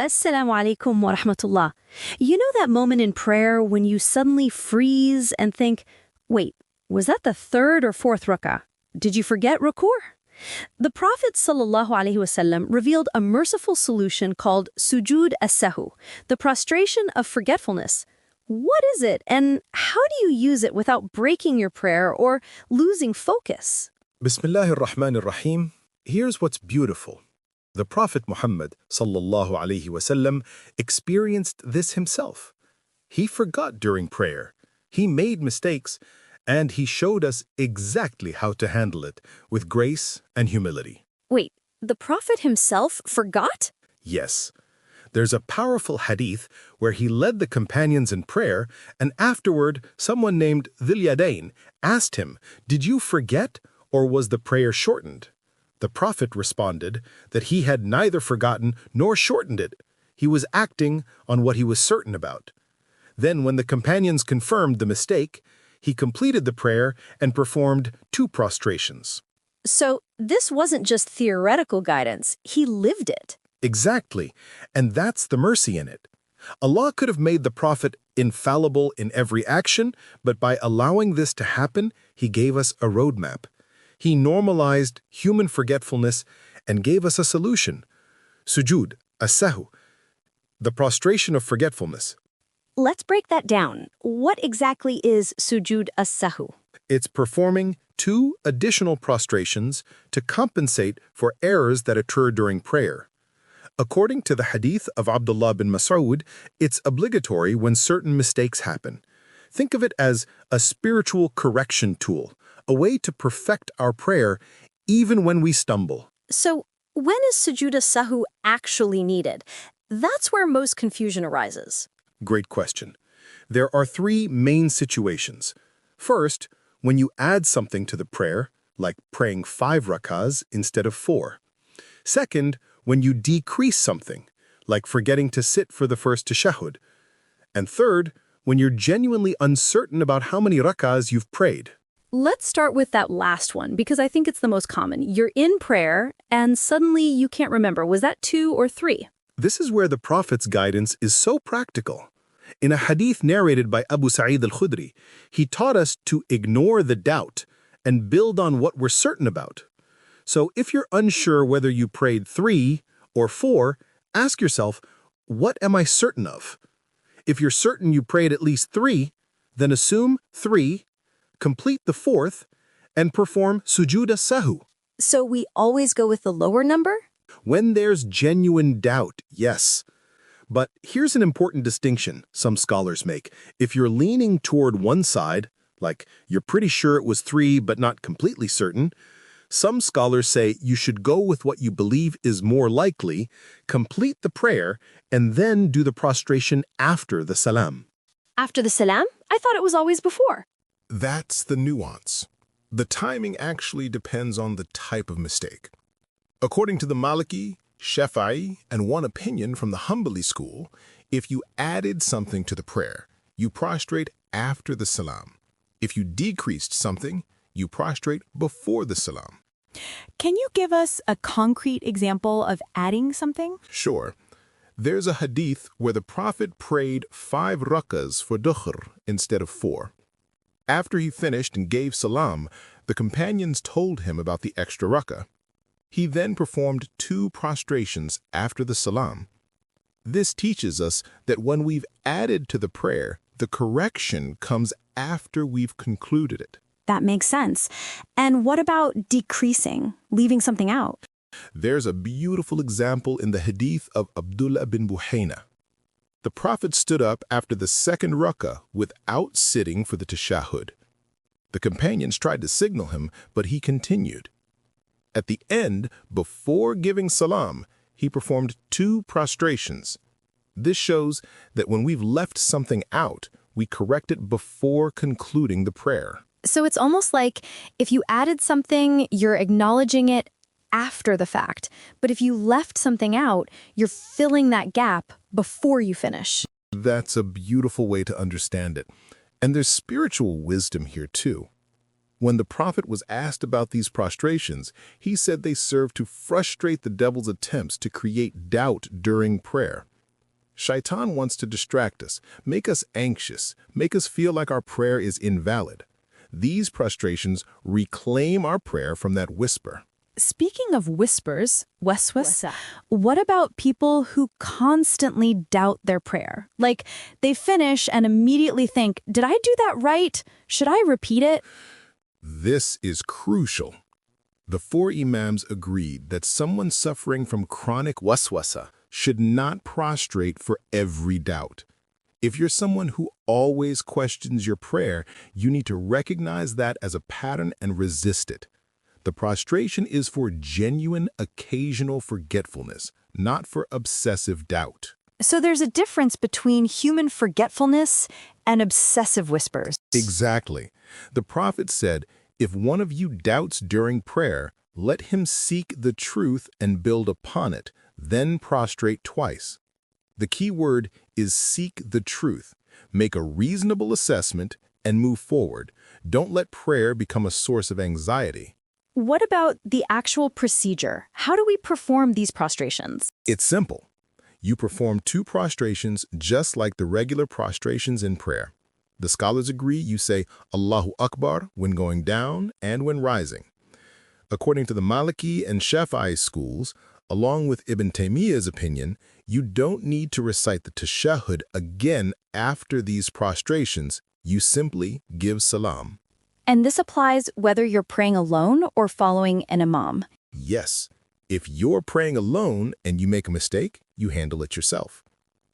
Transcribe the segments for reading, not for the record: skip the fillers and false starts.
Assalamu alaikum wa rahmatullah. You know that moment in prayer when you suddenly freeze and think, wait, was that the third or fourth rak'ah? Did you forget ruku'? The Prophet ﷺ revealed a merciful solution called Sujood As-Sahw, the prostration of forgetfulness. What is it, and how do you use it without breaking your prayer or losing focus? Bismillahir Rahmanir Rahim. Here's what's beautiful. The Prophet Muhammad ﷺ experienced this himself. He forgot during prayer. He made mistakes, and he showed us exactly how to handle it with grace and humility. Wait, the Prophet himself forgot? Yes. There's a powerful hadith where he led the companions in prayer, and afterward, someone named Dhul Yadayn asked him, "Did you forget, or was the prayer shortened?" The Prophet responded that he had neither forgotten nor shortened it. He was acting on what he was certain about. Then, when the companions confirmed the mistake, he completed the prayer and performed 2 prostrations. So this wasn't just theoretical guidance, he lived it. Exactly, and that's the mercy in it. Allah could have made the Prophet infallible in every action, but by allowing this to happen, he gave us a roadmap. He normalized human forgetfulness and gave us a solution. Sujud, As-Sahw, the prostration of forgetfulness. Let's break that down. What exactly is Sujud As-Sahw? It's performing 2 additional prostrations to compensate for errors that occur during prayer. According to the hadith of Abdullah bin Mas'ud, it's obligatory when certain mistakes happen. Think of it as a spiritual correction tool, a way to perfect our prayer even when we stumble. So when is Sujud As-Sahw actually needed? That's where most confusion arises. Great question. There are 3 main situations. First, when you add something to the prayer, like praying 5 rak'ahs instead of 4. Second, when you decrease something, like forgetting to sit for the first tashahhud. And third, when you're genuinely uncertain about how many rak'ahs you've prayed. Let's start with that last one, because I think it's the most common. You're in prayer, and suddenly you can't remember. Was that 2 or 3? This is where the Prophet's guidance is so practical. In a hadith narrated by Abu Sa'id al-Khudri, he taught us to ignore the doubt and build on what we're certain about. So if you're unsure whether you prayed 3 or 4, ask yourself, what am I certain of? If you're certain you prayed at least 3, then assume 3, complete the 4th, and perform Sujood As-Sahw. So we always go with the lower number? When there's genuine doubt, yes. But here's an important distinction some scholars make. If you're leaning toward one side, like you're pretty sure it was 3 but not completely certain, some scholars say you should go with what you believe is more likely, complete the prayer, and then do the prostration after the Salam. After the Salam? I thought it was always before. That's the nuance. The timing actually depends on the type of mistake. According to the Maliki, Shafi'i, and one opinion from the Hanbali school, if you added something to the prayer, you prostrate after the Salam. If you decreased something, you prostrate before the Salam. Can you give us a concrete example of adding something? Sure. There's a hadith where the Prophet prayed 5 rak'ahs for dhuhr instead of 4. After he finished and gave salam, the companions told him about the extra rak'ah. He then performed 2 prostrations after the salam. This teaches us that when we've added to the prayer, the correction comes after we've concluded it. That makes sense. And what about decreasing, leaving something out? There's a beautiful example in the hadith of Abdullah bin Buhayna. The Prophet stood up after the 2nd rak'ah without sitting for the tashahhud. The companions tried to signal him, but he continued. At the end, before giving salam, he performed 2 prostrations. This shows that when we've left something out, we correct it before concluding the prayer. So it's almost like if you added something, you're acknowledging it after the fact. But if you left something out, you're filling that gap before you finish. That's a beautiful way to understand it. And there's spiritual wisdom here too. When the Prophet was asked about these prostrations, he said they serve to frustrate the devil's attempts to create doubt during prayer. Shaitan wants to distract us, make us anxious, make us feel like our prayer is invalid. These prostrations reclaim our prayer from that whisper. Speaking of whispers, Waswasa, what about people who constantly doubt their prayer? Like, they finish and immediately think, did I do that right? Should I repeat it? This is crucial. The four imams agreed that someone suffering from chronic waswasa should not prostrate for every doubt. If you're someone who always questions your prayer, you need to recognize that as a pattern and resist it. The prostration is for genuine, occasional forgetfulness, not for obsessive doubt. So there's a difference between human forgetfulness and obsessive whispers. Exactly. The Prophet said, if one of you doubts during prayer, let him seek the truth and build upon it, then prostrate twice. The key word is seek the truth. Make a reasonable assessment and move forward. Don't let prayer become a source of anxiety. What about the actual procedure? How do we perform these prostrations? It's simple. You perform 2 prostrations just like the regular prostrations in prayer. The scholars agree you say Allahu Akbar when going down and when rising. According to the Maliki and Shafi'i schools, along with Ibn Taymiyyah's opinion, you don't need to recite the tashahhud again after these prostrations. You simply give Salam. And this applies whether you're praying alone or following an imam. Yes, if you're praying alone and you make a mistake, you handle it yourself.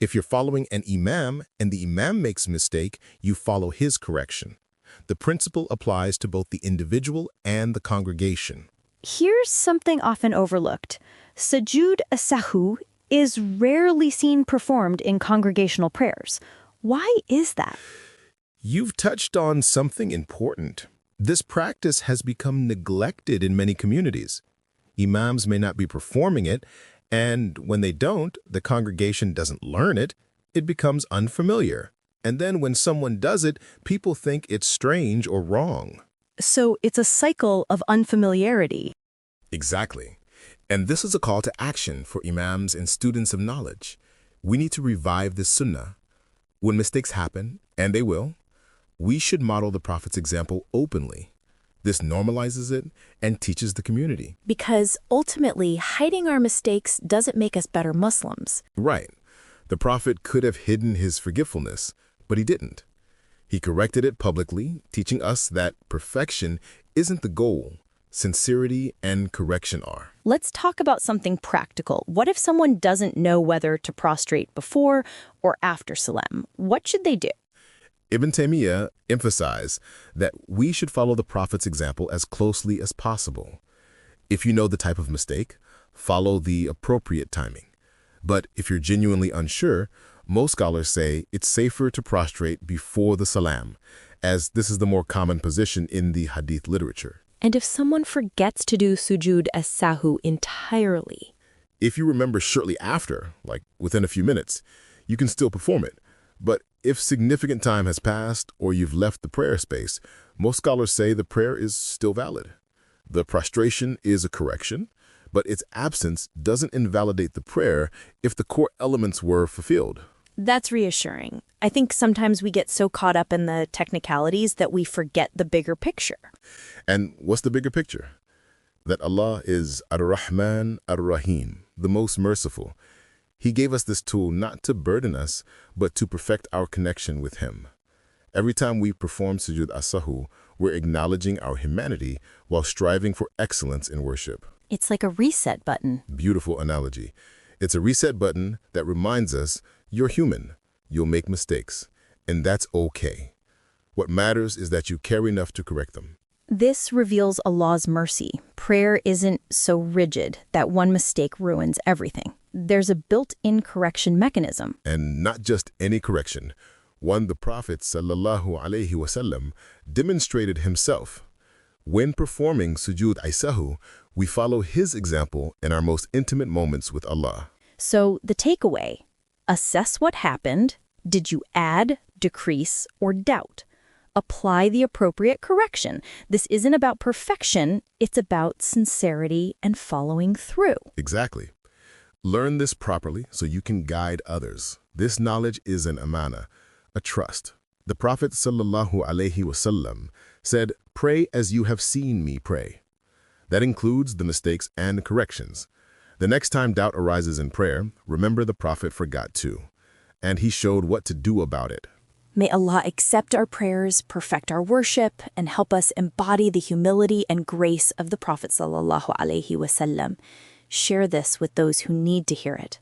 If you're following an imam and the imam makes a mistake, you follow his correction. The principle applies to both the individual and the congregation. Here's something often overlooked. Sujood As-Sahw is rarely seen performed in congregational prayers. Why is that? You've touched on something important. This practice has become neglected in many communities. Imams may not be performing it, and when they don't, the congregation doesn't learn it. It becomes unfamiliar. And then when someone does it, people think it's strange or wrong. So it's a cycle of unfamiliarity. Exactly. And this is a call to action for imams and students of knowledge. We need to revive this sunnah. When mistakes happen, and they will, we should model the Prophet's example openly. This normalizes it and teaches the community. Because ultimately, hiding our mistakes doesn't make us better Muslims. Right. The Prophet could have hidden his forgetfulness, but he didn't. He corrected it publicly, teaching us that perfection isn't the goal. Sincerity and correction are. Let's talk about something practical. What if someone doesn't know whether to prostrate before or after Salam? What should they do? Ibn Taymiyyah emphasized that we should follow the Prophet's example as closely as possible. If you know the type of mistake, follow the appropriate timing. But if you're genuinely unsure, most scholars say it's safer to prostrate before the Salam, as this is the more common position in the hadith literature. And if someone forgets to do Sujood As-Sahw entirely? If you remember shortly after, like within a few minutes, you can still perform it. But if significant time has passed or you've left the prayer space, most scholars say the prayer is still valid. The prostration is a correction, but its absence doesn't invalidate the prayer if the core elements were fulfilled. That's reassuring. I think sometimes we get so caught up in the technicalities that we forget the bigger picture. And what's the bigger picture? That Allah is Ar-Rahman Ar-Rahim, the most merciful. He gave us this tool not to burden us, but to perfect our connection with Him. Every time we perform Sujood As-Sahw, we're acknowledging our humanity while striving for excellence in worship. It's like a reset button. Beautiful analogy. It's a reset button that reminds us you're human, you'll make mistakes, and that's okay. What matters is that you care enough to correct them. This reveals Allah's mercy. Prayer isn't so rigid that one mistake ruins everything. There's a built-in correction mechanism. And not just any correction, one the Prophet ﷺ demonstrated himself. When performing Sujood As-Sahw, we follow his example in our most intimate moments with Allah. So the takeaway, assess what happened. Did you add, decrease, or doubt? Apply the appropriate correction. This isn't about perfection, it's about sincerity and following through. Exactly. Learn this properly so you can guide others. This knowledge is an amana, a trust. The Prophet ﷺ said, "Pray as you have seen me pray." That includes the mistakes and corrections. The next time doubt arises in prayer, remember the Prophet forgot to, and he showed what to do about it. May Allah accept our prayers, perfect our worship, and help us embody the humility and grace of the Prophet ﷺ. Share this with those who need to hear it.